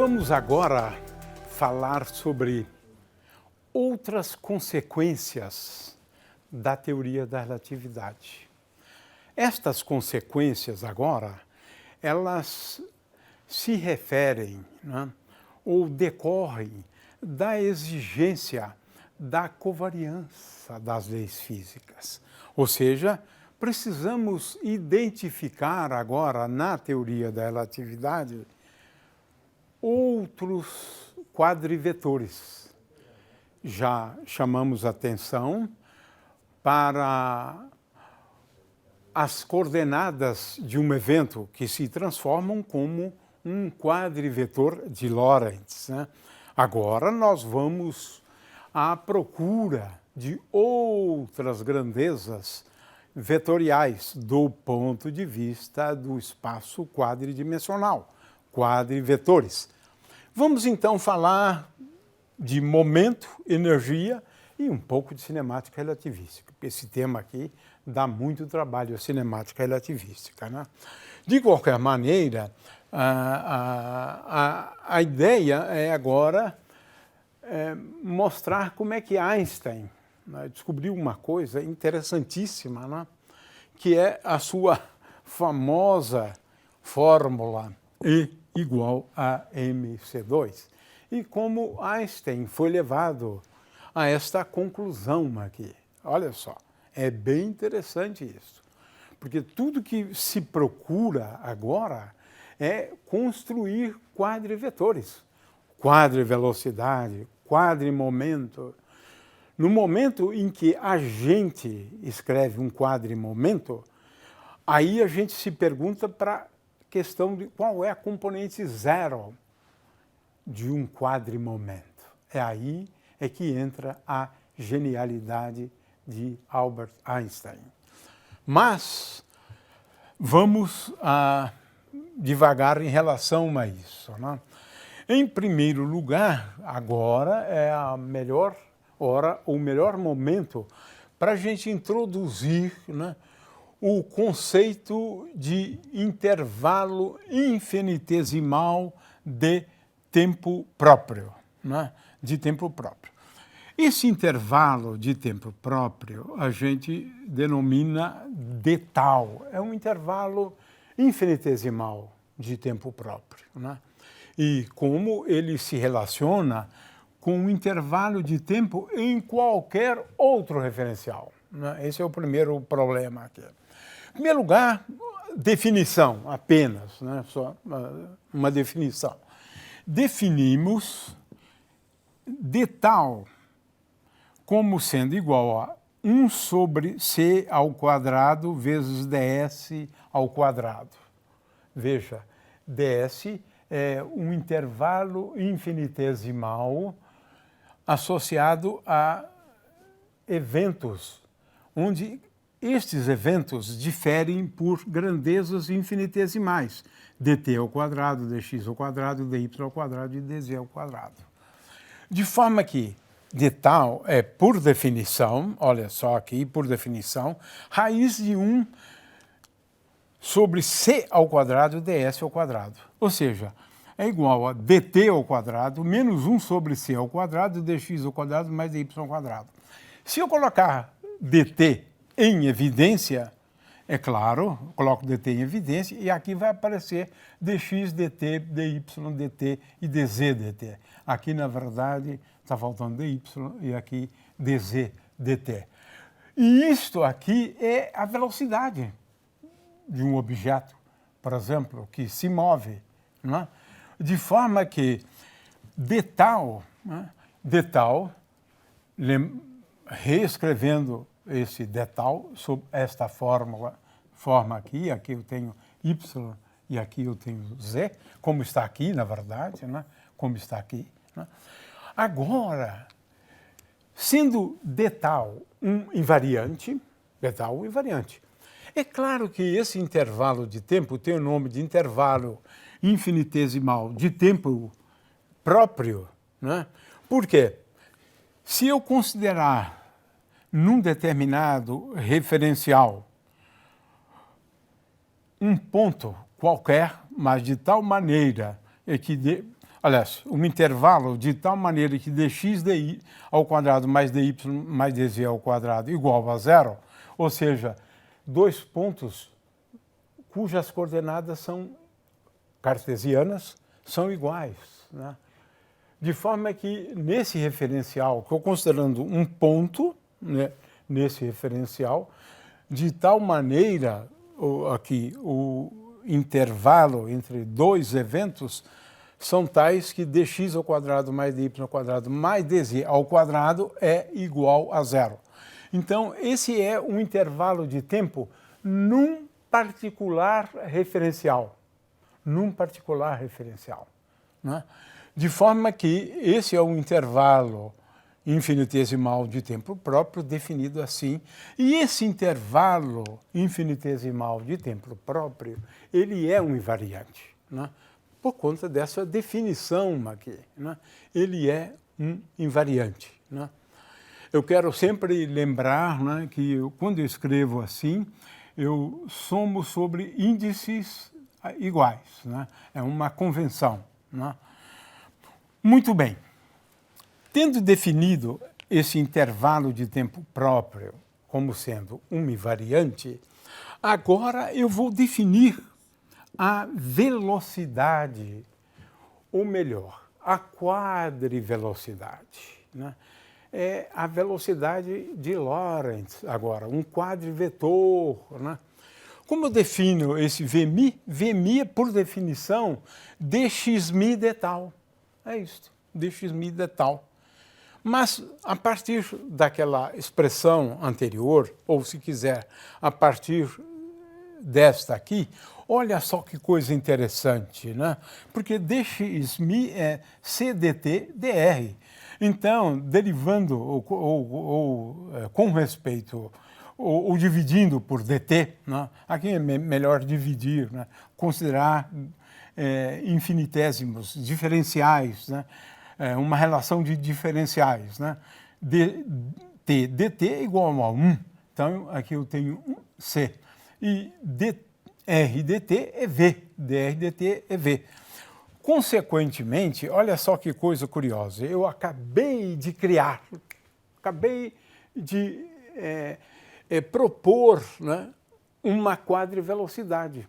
Vamos agora falar sobre outras consequências da teoria da relatividade. Estas consequências agora, elas se referem, ou decorrem da exigência da covariância das leis físicas. Ou seja, precisamos identificar agora na teoria da relatividade outros quadrivetores. Já chamamos atenção para as coordenadas de um evento que se transformam como um quadrivetor de Lorentz, Agora nós vamos à procura de outras grandezas vetoriais do ponto de vista do espaço quadridimensional, quadrivetores. Vamos então falar de momento, energia e um pouco de cinemática relativística. Esse tema aqui dá muito trabalho, a cinemática relativística. De qualquer maneira, a ideia é agora mostrar como é que Einstein descobriu uma coisa interessantíssima, que é a sua famosa fórmula E igual a mc2. E como Einstein foi levado a esta conclusão aqui. Olha só, é bem interessante isso. Porque tudo que se procura agora é construir quadrivetores. Quadrivelocidade, quadrimomento. No momento em que a gente escreve um quadrimomento, aí a gente se pergunta para a questão de qual é a componente zero de um quadrimomento. É aí que entra a genialidade de Albert Einstein. Mas vamos devagar em relação a isso. Em primeiro lugar, agora é a melhor hora, o melhor momento para a gente introduzir o conceito de intervalo infinitesimal de tempo próprio. De tempo próprio. Esse intervalo de tempo próprio a gente denomina de tal. É um intervalo infinitesimal de tempo próprio. E como ele se relaciona com o intervalo de tempo em qualquer outro referencial. Esse é o primeiro problema aqui. Em primeiro lugar, definição apenas, só uma definição. Definimos de tal como sendo igual a 1 sobre c ao quadrado vezes ds ao quadrado. Veja, ds é um intervalo infinitesimal associado a eventos, onde estes eventos diferem por grandezas infinitesimais, dt ao quadrado, dx ao quadrado, dy ao quadrado e dz ao quadrado. De forma que de tal é, por definição, olha só aqui, por definição, raiz de 1 sobre c ao quadrado ds ao quadrado. Ou seja, é igual a dt ao quadrado menos 1 sobre c ao quadrado dx ao quadrado mais dy ao quadrado. Se eu colocar dt em evidência, é claro, coloco dt em evidência e aqui vai aparecer dx, dt, dy, dt e dz, dt. Aqui, na verdade, está faltando dy e aqui dz, dt. E isto aqui é a velocidade de um objeto, por exemplo, que se move. De forma que de tal, reescrevendo esse de tal sob esta forma aqui eu tenho y e aqui eu tenho z, como está aqui, na verdade, como está aqui. Agora, sendo de tal um invariante, de tal invariante, é claro que esse intervalo de tempo tem o nome de intervalo infinitesimal de tempo próprio, Por quê? Se eu considerar num determinado referencial um ponto qualquer, mas de tal maneira que aliás, um intervalo de tal maneira que dx dy ao quadrado mais dy mais dz ao quadrado igual a zero, ou seja, dois pontos cujas coordenadas são cartesianas são iguais, né? De forma que nesse referencial, que eu considerando um ponto, né, nesse referencial, de tal maneira aqui o intervalo entre dois eventos são tais que dx ao quadrado mais dy ao quadrado mais dz ao quadrado é igual a zero. Então, esse é um intervalo de tempo num particular referencial. Num particular referencial, né? De forma que esse é um intervalo infinitesimal de tempo próprio definido assim. E esse intervalo infinitesimal de tempo próprio, ele é um invariante, né? Por conta dessa definição aqui, né? Ele é um invariante, né? Eu quero sempre lembrar, né, que quando eu escrevo assim, eu somo sobre índices iguais, né? É uma convenção, né? Muito bem. Tendo definido esse intervalo de tempo próprio como sendo um invariante, agora eu vou definir a velocidade, ou melhor, a quadrivelocidade, né? É a velocidade de Lorentz agora, um quadrivetor, né? Como eu defino esse Vmi? Vmi é, por definição, dxmi de tal. É isso, dxmi de tal. Mas, a partir daquela expressão anterior, ou se quiser, a partir desta aqui, olha só que coisa interessante, né? Porque dxmi é cdt dr. Então, derivando com respeito ou dividindo por dt, né? Aqui é melhor dividir, né? Considerar infinitésimos, diferenciais, né? Uma relação de diferenciais, né? dt é igual a 1, então aqui eu tenho um c, e dr dt é v, dr dt é v. Consequentemente, olha só que coisa curiosa, eu acabei de criar, acabei de propor, né, uma quadrivelocidade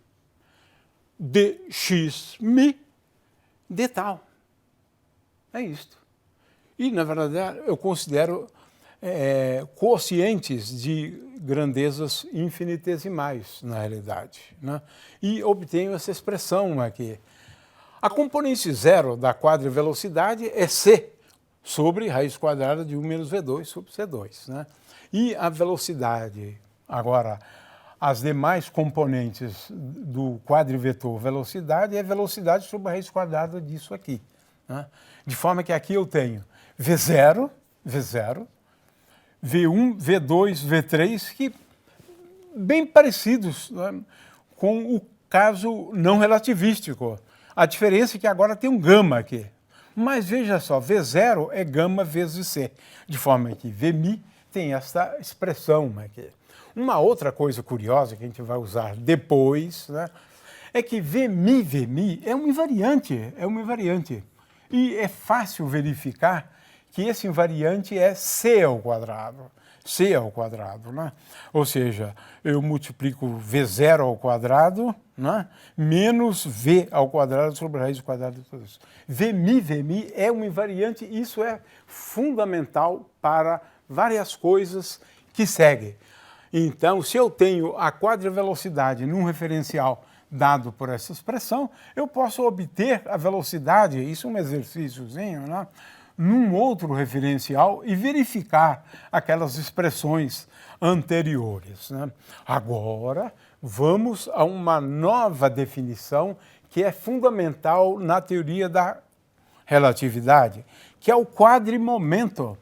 dxmi de tal. É isto. E, na verdade, eu considero quocientes de grandezas infinitesimais, na realidade, né? E obtenho essa expressão aqui. A componente zero da quadrivelocidade é c sobre raiz quadrada de 1 menos v2 sobre c2, né? E a velocidade, agora, as demais componentes do quadrivetor velocidade é velocidade sobre a raiz quadrada disso aqui, né? De forma que aqui eu tenho V0, V1, V2, V3, que bem parecidos, né, com o caso não relativístico. A diferença é que agora tem um gama aqui. Mas veja só, V0 é gama vezes C, de forma que Vmi tem essa expressão aqui. Uma outra coisa curiosa que a gente vai usar depois, né, é que Vmi é um invariante. E é fácil verificar que esse invariante é c ao quadrado. C ao quadrado, né? Ou seja, eu multiplico V0 ao quadrado, né, menos V ao quadrado sobre a raiz quadrada de tudo isso. Vmi é um invariante, e isso é fundamental para várias coisas que seguem. Então, se eu tenho a quadrivelocidade num referencial dado por essa expressão, eu posso obter a velocidade, isso é um exercíciozinho, né, num outro referencial e verificar aquelas expressões anteriores, né? Agora, vamos a uma nova definição que é fundamental na teoria da relatividade, que é o quadrimomento.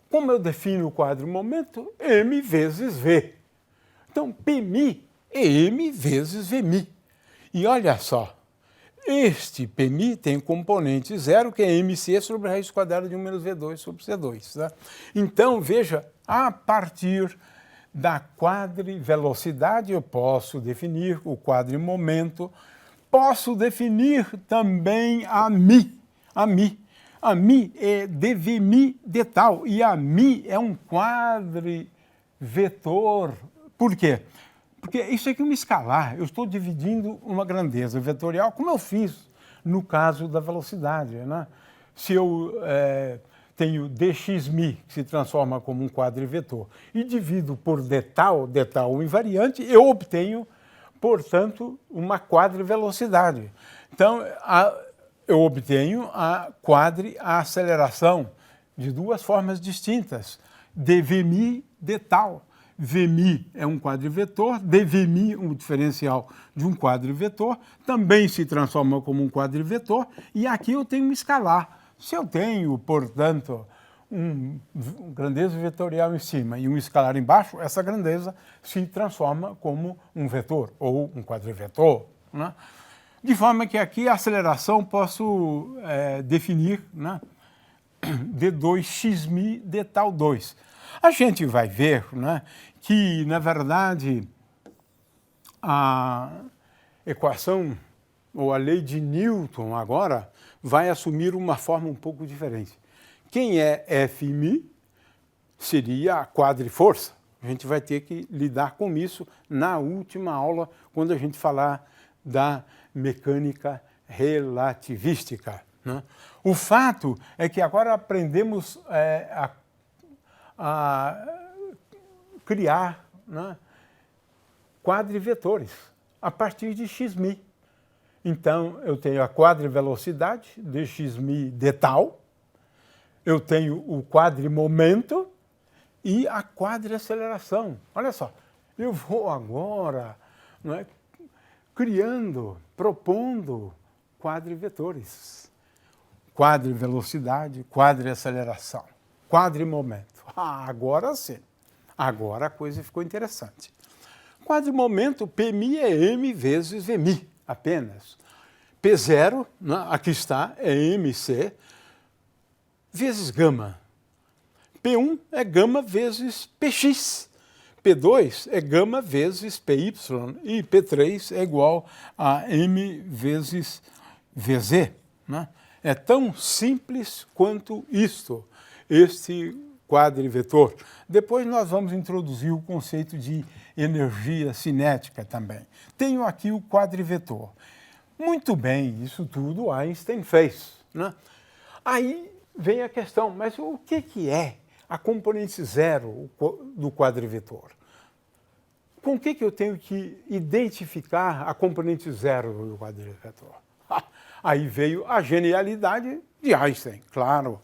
Como eu defino o quadrimomento? M vezes V. Então, Pmi é M vezes Vmi. E olha só, este Pmi tem componente zero, que é mc sobre a raiz quadrada de 1 menos v2 sobre c2. Tá? Então, veja, a partir da quadrivelocidade eu posso definir o quadrimomento, posso definir também a Mi. a mi. A mi é dv mi de tal, e a mi é um quadrivetor. Por quê? Porque isso aqui é uma escalar, eu estou dividindo uma grandeza vetorial, como eu fiz no caso da velocidade, né? Se eu tenho dxmi, que se transforma como um quadrivetor, e divido por d tal invariante, eu obtenho, portanto, uma quadrivelocidade. Então, eu obtenho a aceleração de duas formas distintas, dvmi de tal. Vmi é um quadrivetor, dvmi um diferencial de um quadrivetor, também se transforma como um quadrivetor, e aqui eu tenho um escalar. Se eu tenho, portanto, um grandeza vetorial em cima e um escalar embaixo, essa grandeza se transforma como um vetor ou um quadrivetor, né? De forma que aqui a aceleração posso definir, né, d2xmi de tal 2. A gente vai ver, né, que, na verdade, a equação ou a lei de Newton agora vai assumir uma forma um pouco diferente. Quem é Fmi seria a quadriforça. A gente vai ter que lidar com isso na última aula, quando a gente falar da mecânica relativística, né? O fato é que agora aprendemos a criar, né, quadrivetores a partir de xmi. Então, eu tenho a quadrivelocidade de xmi de tal, eu tenho o quadrimomento e a quadriaceleração. Olha só, eu vou agora, não é, propondo quadrivetores. Quadrivelocidade, quadriaceleração, quadrimomento. Agora sim, agora a coisa ficou interessante. Quadrimomento, Pmi é m vezes Vmi, apenas. P0, né, aqui está, é mc, vezes gama. P1 é gama vezes Px. P2 é gama vezes Py e P3 é igual a m vezes Vz, né? É tão simples quanto isto, este quadrivetor. Depois nós vamos introduzir o conceito de energia cinética também. Tenho aqui o quadrivetor. Muito bem, isso tudo Einstein fez, né? Aí vem a questão, mas o que é a componente zero do quadrivetor? Com o que eu tenho que identificar a componente zero do quadrivetor? Aí veio a genialidade de Einstein, claro.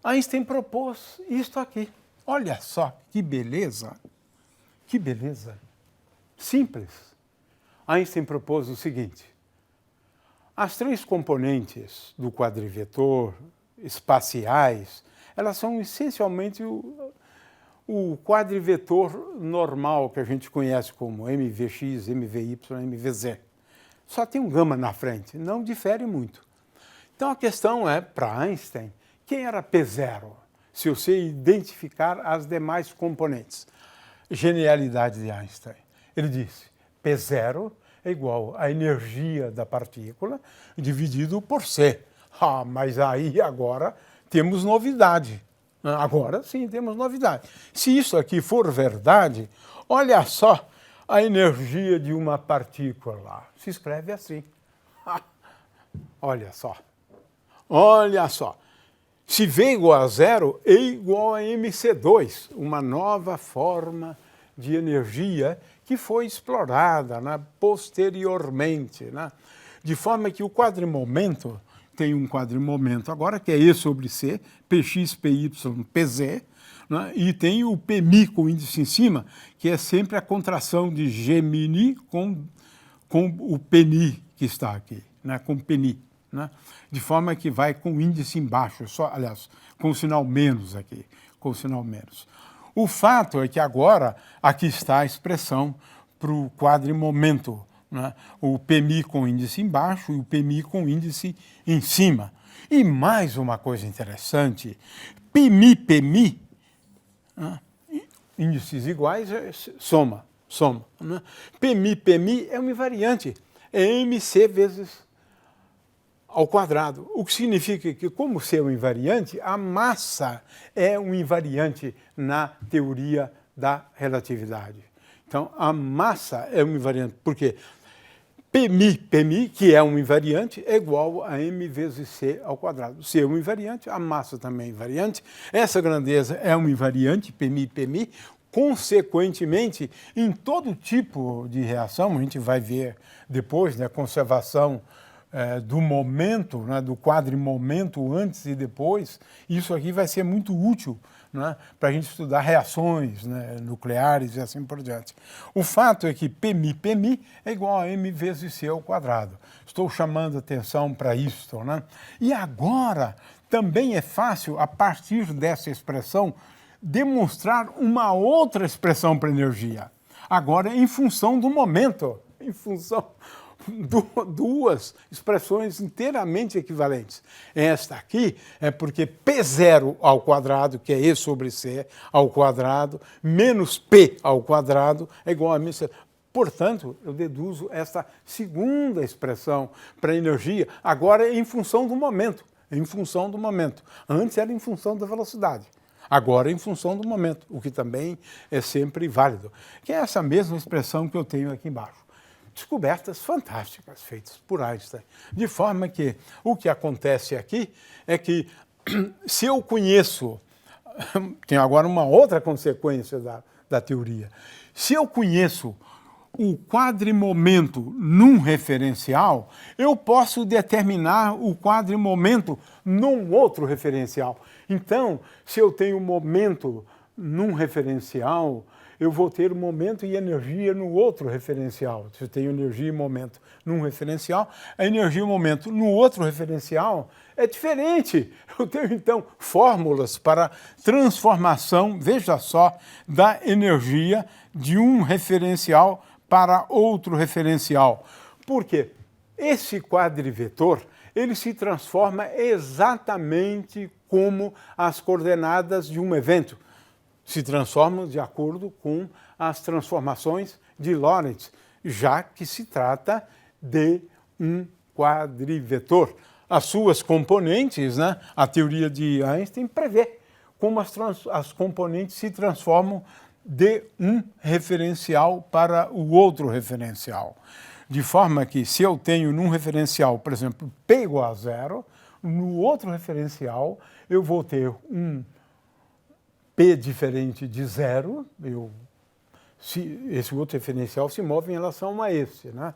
Einstein propôs isto aqui. Olha só que beleza, que beleza. Simples. Einstein propôs o seguinte: as três componentes do quadrivetor espaciais, elas são essencialmente o quadrivetor normal que a gente conhece como MVX, MVY, MVZ. Só tem um gama na frente, não difere muito. Então a questão é, para Einstein, quem era P0? Se você identificar as demais componentes. Genialidade de Einstein. Ele disse, P0 é igual à energia da partícula dividido por C. Mas aí agora temos novidade. Agora sim temos novidade. Se isso aqui for verdade, olha só a energia de uma partícula. Se escreve assim. Olha só. Olha só. Se V igual a zero, E igual a mc2, uma nova forma de energia que foi explorada, né, posteriormente, né? De forma que o quadrimomento tem um quadrimomento agora, que é E sobre C, Px, Py, Pz, né? E tem o Pmi com índice em cima, que é sempre a contração de Gmini com o Pni que está aqui, né? Com Pni, né? De forma que vai com índice embaixo, aliás, com o sinal menos aqui, com o sinal menos. O fato é que agora aqui está a expressão para o quadrimomento, né? O Pmi com índice embaixo e o Pmi com índice em cima. E mais uma coisa interessante, Pmi, né? Índices iguais, soma. Né? Pmi é uma invariante, é mc vezes ao quadrado, o que significa que, como ser um invariante, a massa é um invariante na teoria da relatividade. Então, a massa é um invariante, porque Pmi, que é um invariante, é igual a m vezes c ao quadrado. Se é um invariante, a massa também é invariante. Essa grandeza é um invariante, Pmi. Consequentemente, em todo tipo de reação, a gente vai ver depois, né, conservação do momento, né, do quadrimomento antes e depois, isso aqui vai ser muito útil, né, para a gente estudar reações, né, nucleares e assim por diante. O fato é que Pmi é igual a m vezes c ao quadrado. Estou chamando atenção para isso, né? E agora também é fácil, a partir dessa expressão, demonstrar uma outra expressão para energia. Agora, em função do momento, em função duas expressões inteiramente equivalentes. Esta aqui é porque P0 ao quadrado, que é E sobre C ao quadrado, menos P ao quadrado é igual a mc. Portanto, eu deduzo esta segunda expressão para energia, agora em função do momento. Em função do momento. Antes era em função da velocidade. Agora em função do momento, o que também é sempre válido. Que é essa mesma expressão que eu tenho aqui embaixo. Descobertas fantásticas feitas por Einstein. De forma que o que acontece aqui é que se eu conheço, tem agora uma outra consequência da teoria, se eu conheço o quadrimomento num referencial, eu posso determinar o quadrimomento num outro referencial. Então, se eu tenho momento num referencial, eu vou ter momento e energia no outro referencial. Se eu tenho energia e momento num referencial, a energia e momento no outro referencial é diferente. Eu tenho, então, fórmulas para transformação, veja só, da energia de um referencial para outro referencial. Por quê? Esse quadrivetor, ele se transforma exatamente como as coordenadas de um evento se transformam de acordo com as transformações de Lorentz, já que se trata de um quadrivetor. As suas componentes, né, a teoria de Einstein prevê como as componentes se transformam de um referencial para o outro referencial. De forma que, se eu tenho num referencial, por exemplo, P igual a zero, no outro referencial eu vou ter um P diferente de zero, esse outro referencial se move em relação a esse, né?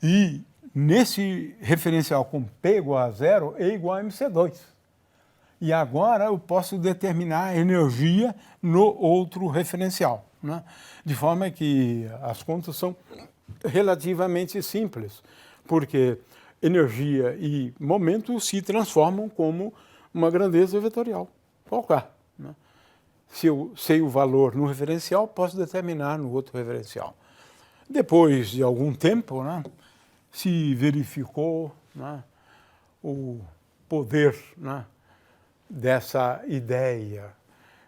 E nesse referencial com P igual a zero, E igual a mc2. E agora eu posso determinar a energia no outro referencial, né? De forma que as contas são relativamente simples, porque energia e momento se transformam como uma grandeza vetorial qualquer, né? Se eu sei o valor no referencial, posso determinar no outro referencial. Depois de algum tempo, né, se verificou, né, o poder, né, dessa ideia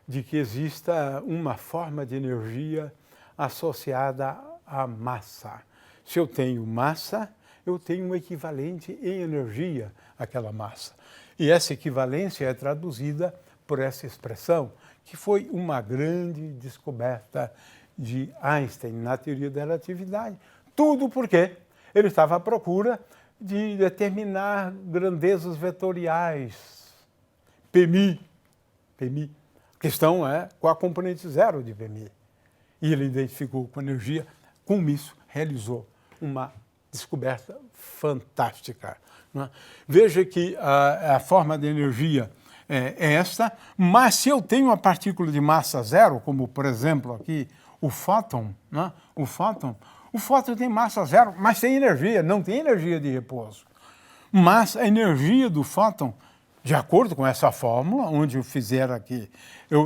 de que exista uma forma de energia associada à massa. Se eu tenho massa, eu tenho um equivalente em energia àquela massa. E essa equivalência é traduzida por essa expressão, que foi uma grande descoberta de Einstein na teoria da relatividade. Tudo porque ele estava à procura de determinar grandezas vetoriais. Pmi. A questão é qual a componente zero de Pmi. E ele identificou com energia, com isso realizou uma descoberta fantástica, né? Veja que a forma de energia é esta, mas se eu tenho uma partícula de massa zero, como por exemplo aqui o fóton, né? O fóton tem massa zero, mas tem energia, não tem energia de repouso. Mas a energia do fóton, de acordo com essa fórmula, onde eu fizer aqui,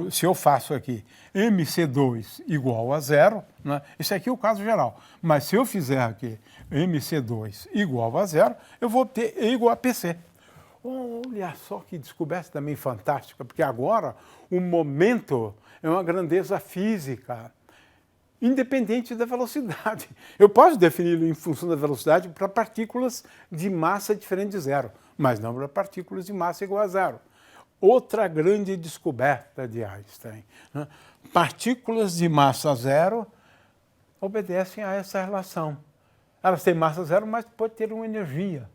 se eu faço aqui mc2 igual a zero, né? Esse aqui é o caso geral, mas se eu fizer aqui mc2 igual a zero, eu vou ter E igual a pc. Olha só que descoberta também fantástica, porque agora o momento é uma grandeza física, independente da velocidade. Eu posso defini-lo em função da velocidade para partículas de massa diferente de zero, mas não para partículas de massa igual a zero. Outra grande descoberta de Einstein, né? Partículas de massa zero obedecem a essa relação. Elas têm massa zero, mas pode ter uma energia.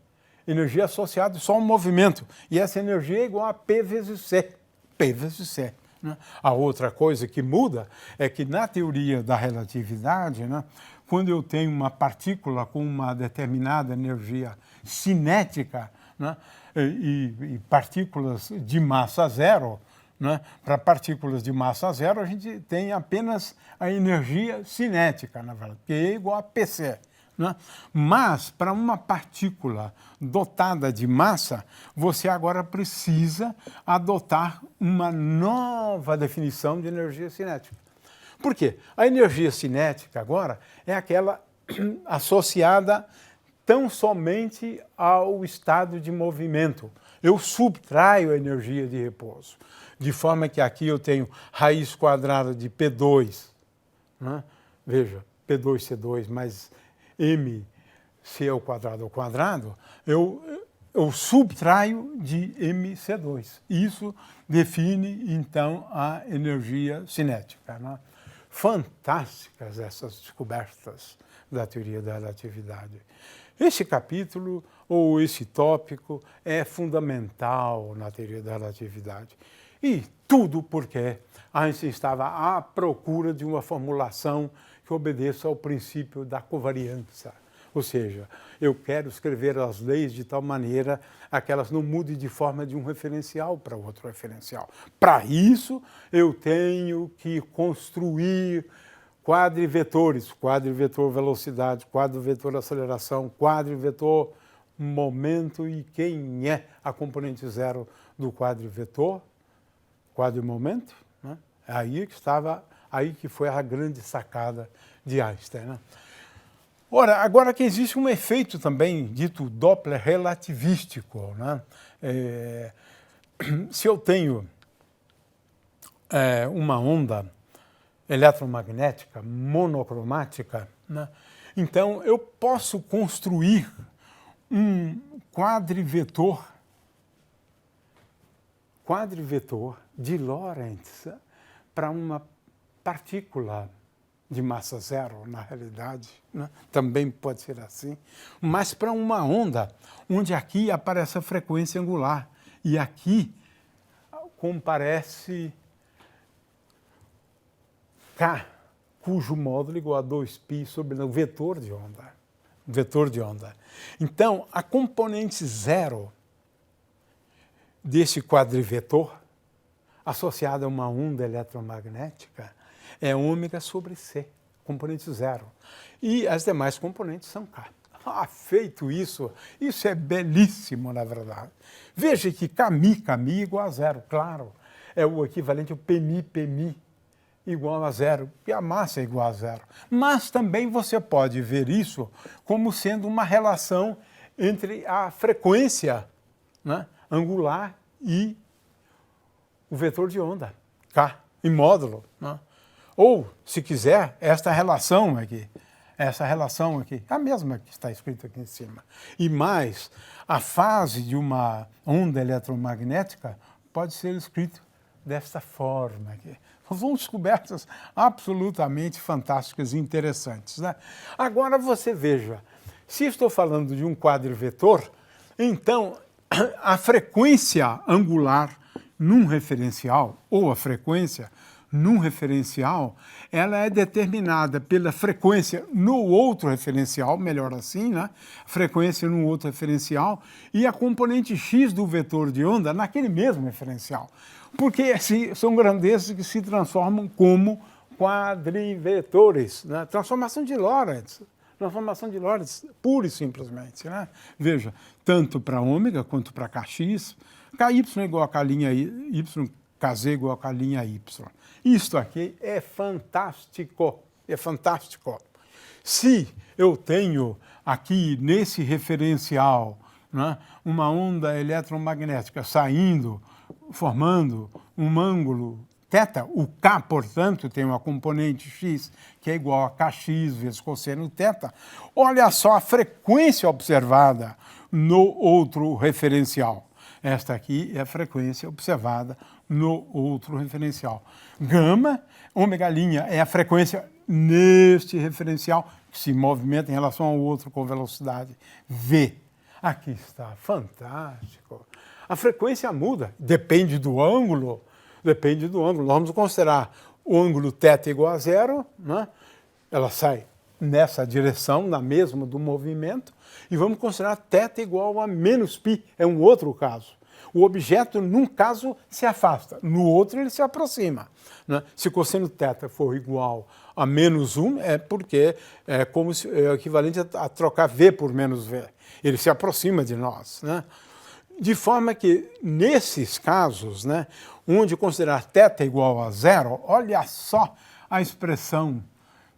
Energia associada só a um movimento. E essa energia é igual a P vezes C. P vezes C. Né? A outra coisa que muda é que na teoria da relatividade, né, quando eu tenho uma partícula com uma determinada energia cinética, né, e partículas de massa zero, né, para partículas de massa zero a gente tem apenas a energia cinética, na verdade, que é igual a PC. Né? Mas, para uma partícula dotada de massa, você agora precisa adotar uma nova definição de energia cinética. Por quê? A energia cinética agora é aquela associada tão somente ao estado de movimento. Eu subtraio a energia de repouso, de forma que aqui eu tenho raiz quadrada de P2, né? Veja, P2C2 mais mc ao quadrado, eu subtraio de mc2. Isso define, então, a energia cinética. Né? Fantásticas essas descobertas da teoria da relatividade. Esse capítulo, ou esse tópico, é fundamental na teoria da relatividade. E tudo porque Einstein estava à procura de uma formulação que obedeça ao princípio da covariância. Ou seja, eu quero escrever as leis de tal maneira a que elas não mudem de forma de um referencial para outro referencial. Para isso, eu tenho que construir quadrivetores, quadrivetor velocidade, quadrivetor aceleração, quadrivetor momento. E quem é a componente zero do quadrivetor? Quadrimomento, né? Aí que foi a grande sacada de Einstein. Né? Ora, agora que existe um efeito também dito Doppler relativístico. Né? Se eu tenho uma onda eletromagnética monocromática, né? Então eu posso construir um quadrivetor de Lorentz para uma partícula de massa zero, na realidade, né? Também pode ser assim, mas para uma onda onde aqui aparece a frequência angular e aqui comparece K, cujo módulo é igual a 2π sobre o vetor de onda. Vetor de onda. Então, a componente zero desse quadrivetor, associada a uma onda eletromagnética, é ômega sobre C, componente zero. E as demais componentes são K. Feito isso é belíssimo, na verdade. Veja que Kmi é igual a zero, claro. É o equivalente ao Pmi igual a zero, e a massa é igual a zero. Mas também você pode ver isso como sendo uma relação entre a frequência, né, angular e o vetor de onda, K, em módulo. Né? Ou, se quiser, essa relação aqui, a mesma que está escrita aqui em cima. E mais, a fase de uma onda eletromagnética pode ser escrita desta forma aqui. São descobertas absolutamente fantásticas e interessantes. Né? Agora você veja, se estou falando de um quadrivetor, então a frequência angular num referencial, ou a frequência num referencial, ela é determinada pela frequência no outro referencial, melhor assim, né? Frequência no outro referencial e a componente x do vetor de onda naquele mesmo referencial. Porque são grandezas que se transformam como quadrivetores, né? Transformação de Lorentz pura e simplesmente. Né? Veja, tanto para ômega quanto para kx, ky igual a k' y, kz igual a k' y. Isto aqui é fantástico, é fantástico. Se eu tenho aqui nesse referencial, né, uma onda eletromagnética saindo, formando um ângulo θ, o K, portanto, tem uma componente x que é igual a kx vezes cosseno θ. Olha só a frequência observada no outro referencial. Esta aqui é a frequência observada no outro referencial. Gama, ômega' é a frequência neste referencial que se movimenta em relação ao outro com velocidade v. Aqui está, fantástico. A frequência muda, depende do ângulo. Depende do ângulo. Nós vamos considerar o ângulo θ igual a zero, né? Ela sai nessa direção, na mesma do movimento, e vamos considerar θ igual a menos π, é um outro caso. O objeto, num caso, se afasta, no outro ele se aproxima, né? Se cosseno θ for igual a menos 1, é porque é o equivalente a trocar v por menos v. Ele se aproxima de nós, né? De forma que, nesses casos, né, onde considerar θ igual a zero, olha só a expressão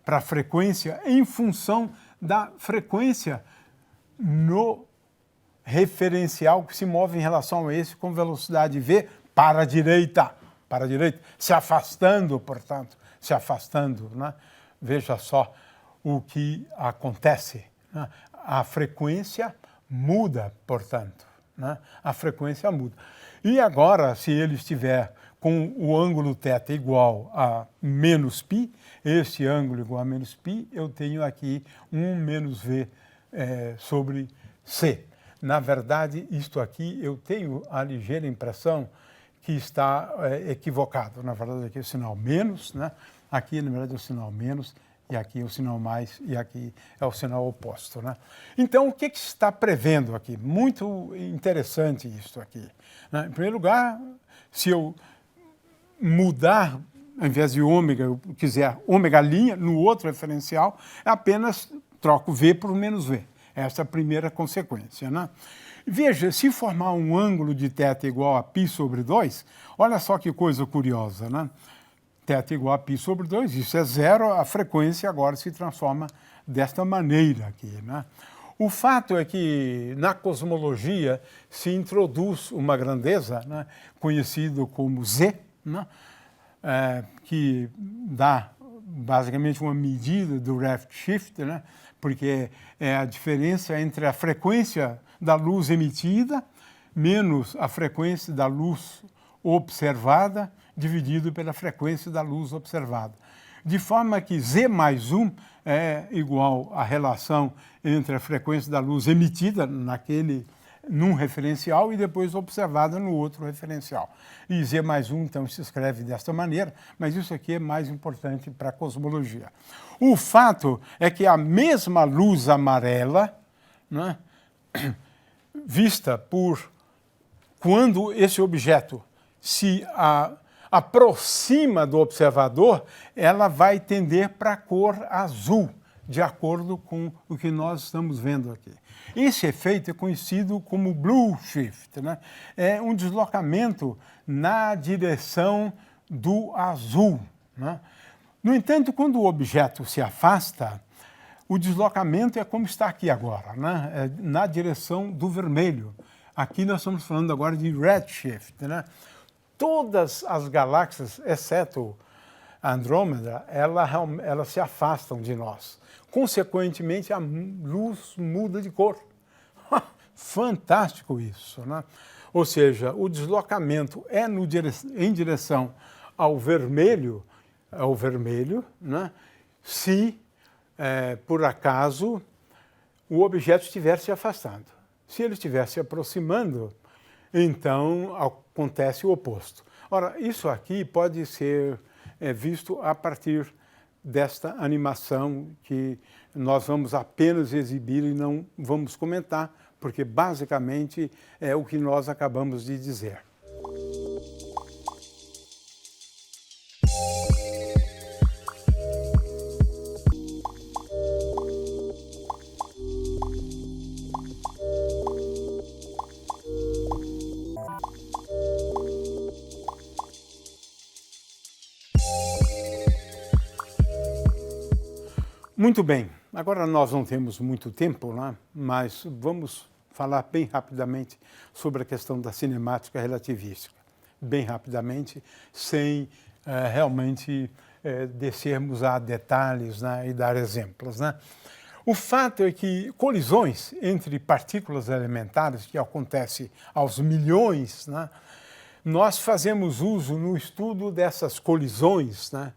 para a frequência em função da frequência no referencial que se move em relação a esse com velocidade v para a direita, se afastando, portanto, se afastando, né? Veja só o que acontece, né? A frequência muda, portanto. Né? A frequência muda. E agora, se ele estiver com o ângulo θ igual a menos π, este ângulo igual a menos π, eu tenho aqui 1 menos v sobre c. Na verdade, isto aqui eu tenho a ligeira impressão que está equivocado. Na verdade, aqui é o sinal menos, né? Aqui, na verdade, é o sinal menos, e aqui é o sinal mais, e aqui é o sinal oposto, né? Então, o que se está prevendo aqui? Muito interessante isso aqui, né? Em primeiro lugar, se eu mudar, ao invés de ômega, eu quiser ômega', no outro referencial, apenas troco v por menos v. Essa é a primeira consequência, né? Veja, se formar um ângulo de θ igual a π sobre 2, olha só que coisa curiosa, né? θ igual a π sobre 2, isso é zero, a frequência agora se transforma desta maneira aqui, né? O fato é que na cosmologia se introduz uma grandeza, né, conhecido como z, né, que dá basicamente uma medida do redshift, né, porque é a diferença entre a frequência da luz emitida menos a frequência da luz observada dividido pela frequência da luz observada. De forma que z mais 1 é igual à relação entre a frequência da luz emitida num referencial e depois observada no outro referencial. E z mais 1, então, se escreve desta maneira, mas isso aqui é mais importante para a cosmologia. O fato é que a mesma luz amarela, né, vista por quando esse objeto se aproxima do observador, ela vai tender para a cor azul, de acordo com o que nós estamos vendo aqui. Esse efeito é conhecido como blue shift, né? É um deslocamento na direção do azul, né? No entanto, quando o objeto se afasta, o deslocamento é como está aqui agora, né? É na direção do vermelho. Aqui nós estamos falando agora de redshift, né? Todas as galáxias, exceto a Andrômeda, elas se afastam de nós. Consequentemente, a luz muda de cor. Fantástico isso, né? Ou seja, o deslocamento é em direção ao vermelho, né? Se, por acaso, o objeto estiver se afastando. Se ele estiver se aproximando, então acontece o oposto. Ora, isso aqui pode ser visto a partir desta animação que nós vamos apenas exibir e não vamos comentar, porque basicamente é o que nós acabamos de dizer. Muito bem, agora nós não temos muito tempo, né? Mas vamos falar bem rapidamente sobre a questão da cinemática relativística. Bem rapidamente, sem realmente descermos a detalhes, né, e dar exemplos, né? O fato é que colisões entre partículas elementares, que acontece aos milhões, né, nós fazemos uso no estudo dessas colisões, né,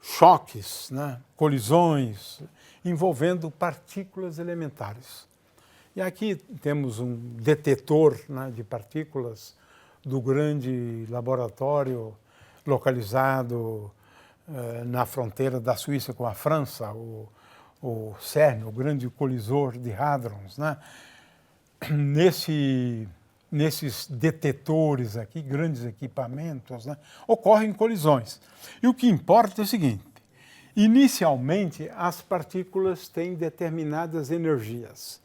choques, né, colisões envolvendo partículas elementares. E aqui temos um detetor, né, de partículas do grande laboratório localizado na fronteira da Suíça com a França, o CERN, o grande colisor de hadrons, né? Nesses detetores aqui, grandes equipamentos, né, ocorrem colisões. E o que importa é o seguinte: inicialmente as partículas têm determinadas energias.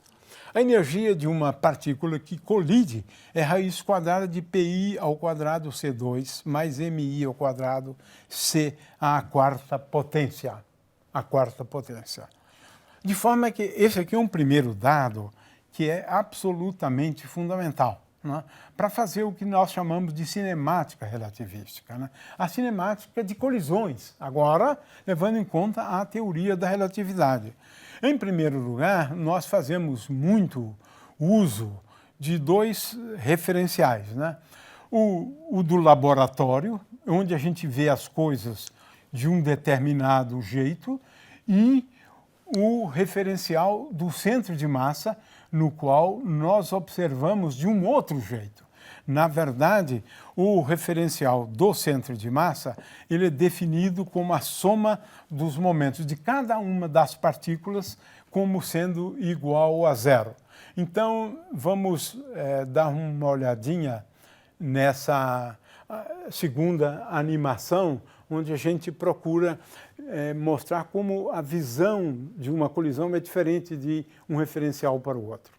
A energia de uma partícula que colide é raiz quadrada de πi ao quadrado C2 mais mi ao quadrado C à quarta potência. A quarta potência. De forma que esse aqui é um primeiro dado que é absolutamente fundamental, né, para fazer o que nós chamamos de cinemática relativística, né? A cinemática de colisões, agora levando em conta a teoria da relatividade. Em primeiro lugar, nós fazemos muito uso de dois referenciais, né? O do laboratório, onde a gente vê as coisas de um determinado jeito, e o referencial do centro de massa, no qual nós observamos de um outro jeito. Na verdade, o referencial do centro de massa, ele é definido como a soma dos momentos de cada uma das partículas como sendo igual a zero. Então, vamos dar uma olhadinha nessa segunda animação, onde a gente procura mostrar como a visão de uma colisão é diferente de um referencial para o outro.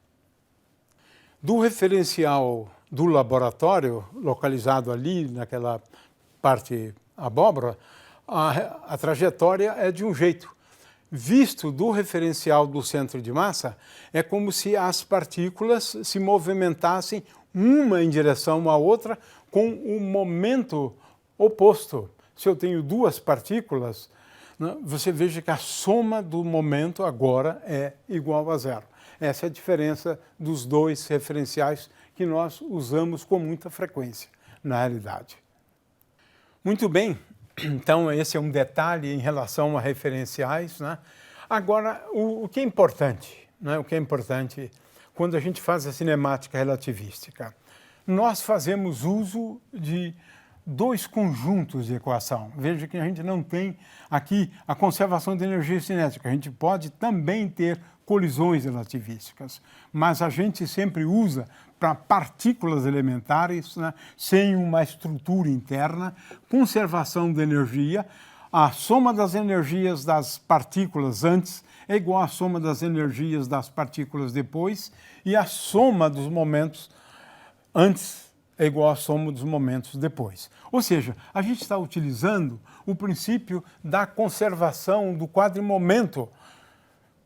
Do referencial do laboratório, localizado ali naquela parte abóbora, a trajetória é de um jeito. Visto do referencial do centro de massa, é como se as partículas se movimentassem uma em direção à outra com o momento oposto. Se eu tenho duas partículas, né, você veja que a soma do momento agora é igual a zero. Essa é a diferença dos dois referenciais que nós usamos com muita frequência na realidade. Muito bem, então esse é um detalhe em relação a referenciais, né? Agora, o que é importante, né? O que é importante quando a gente faz a cinemática relativística? Nós fazemos uso de dois conjuntos de equação. Veja que a gente não tem aqui a conservação de energia cinética. A gente pode também ter colisões relativísticas, mas a gente sempre usa para partículas elementares, né, sem uma estrutura interna, conservação de energia. A soma das energias das partículas antes é igual à soma das energias das partículas depois, e a soma dos momentos antes é igual à soma dos momentos depois. Ou seja, a gente está utilizando o princípio da conservação do quadrimomento,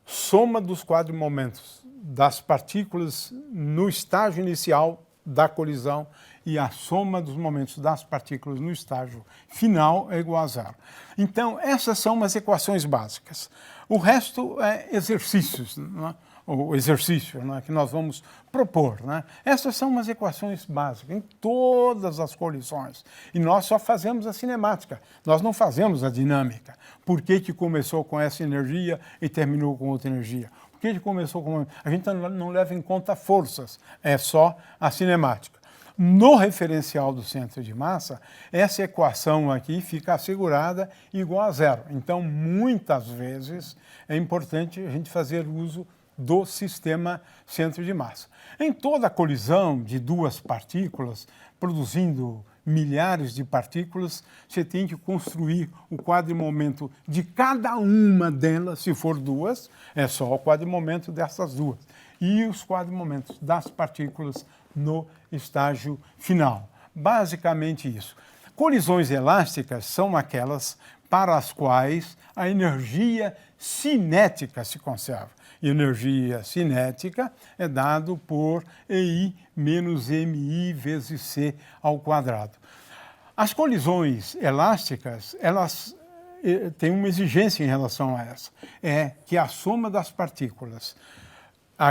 soma dos quadrimomentos das partículas no estágio inicial da colisão e a soma dos momentos das partículas no estágio final é igual a zero. Então, essas são as equações básicas. O resto é exercícios, né? O exercício, né, que nós vamos propor, né? Essas são as equações básicas em todas as colisões. E nós só fazemos a cinemática, nós não fazemos a dinâmica. Por que que começou com essa energia e terminou com outra energia? Por que que começou com... A gente não leva em conta forças, é só a cinemática. No referencial do centro de massa, essa equação aqui fica assegurada igual a zero. Então, muitas vezes, é importante a gente fazer uso do sistema centro de massa. Em toda colisão de duas partículas, produzindo milhares de partículas, você tem que construir o quadrimomento de cada uma delas, se for duas, é só o quadrimomento dessas duas, e os quadrimomentos das partículas no estágio final. Basicamente isso. Colisões elásticas são aquelas para as quais a energia cinética se conserva. Energia cinética é dado por EI menos MI vezes C ao quadrado. As colisões elásticas, elas têm uma exigência em relação a essa, é que a soma das partículas,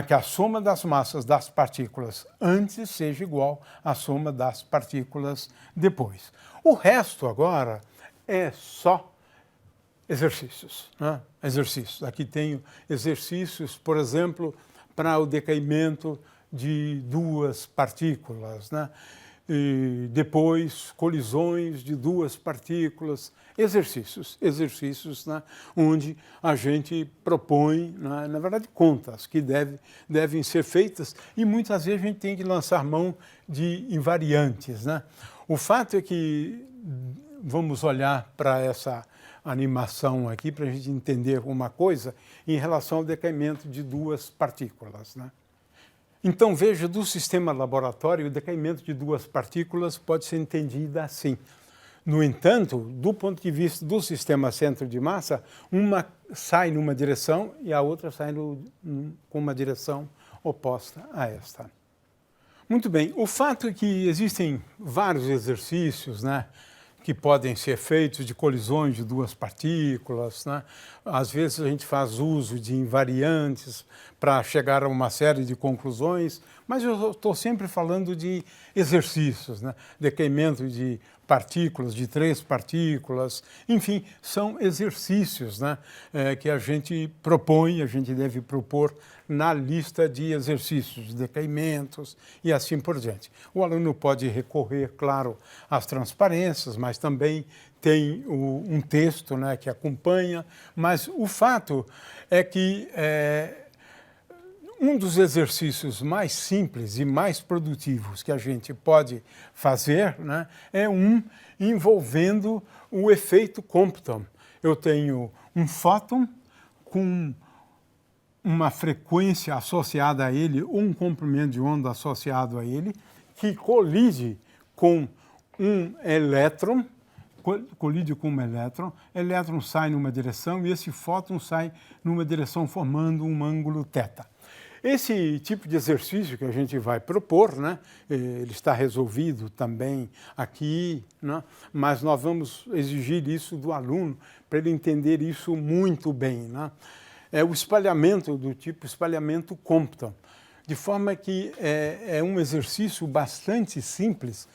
que a soma das massas das partículas antes seja igual à soma das partículas depois. O resto agora é só exercícios, né? Exercícios. Aqui tenho exercícios, por exemplo, para o decaimento de duas partículas, né? E depois colisões de duas partículas, exercícios, né? Onde a gente propõe, né? Na verdade, contas que devem ser feitas e muitas vezes a gente tem que lançar mão de invariantes, né? O fato é que vamos olhar para essa animação aqui para a gente entender uma coisa em relação ao decaimento de duas partículas, né? Então, veja, do sistema laboratório, o decaimento de duas partículas pode ser entendido assim. No entanto, do ponto de vista do sistema centro de massa, uma sai numa direção e a outra sai com uma direção oposta a esta. Muito bem, o fato é que existem vários exercícios, né, que podem ser feitos de colisões de duas partículas, né? Às vezes a gente faz uso de invariantes para chegar a uma série de conclusões, mas eu estou sempre falando de exercícios, né? Decaimento de partículas, de três partículas, enfim, são exercícios, né? Que a gente propõe, a gente deve propor na lista de exercícios, decaimentos e assim por diante. O aluno pode recorrer, claro, às transparências, mas também tem um texto, né, que acompanha, mas o fato é que um dos exercícios mais simples e mais produtivos que a gente pode fazer, né, é envolvendo o efeito Compton. Eu tenho um fóton com uma frequência associada a ele, ou um comprimento de onda associado a ele, que colide com um elétron, elétron sai numa direção e esse fóton sai numa direção formando um ângulo θ. Esse tipo de exercício que a gente vai propor, né, ele está resolvido também aqui, né, mas nós vamos exigir isso do aluno para ele entender isso muito bem, né? É o espalhamento do tipo espalhamento Compton, de forma que é um exercício bastante simples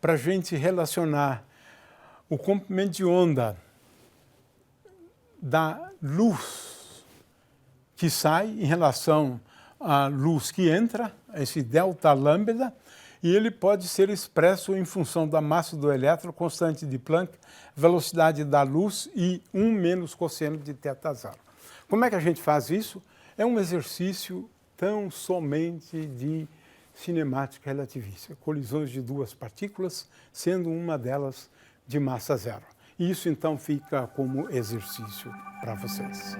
para a gente relacionar o comprimento de onda da luz que sai em relação à luz que entra, esse delta lambda, e ele pode ser expresso em função da massa do elétron, constante de Planck, velocidade da luz e 1 menos cosseno de θ0. Como é que a gente faz isso? É um exercício tão somente de cinemática relativista, colisões de duas partículas, sendo uma delas de massa zero. E isso então fica como exercício para vocês.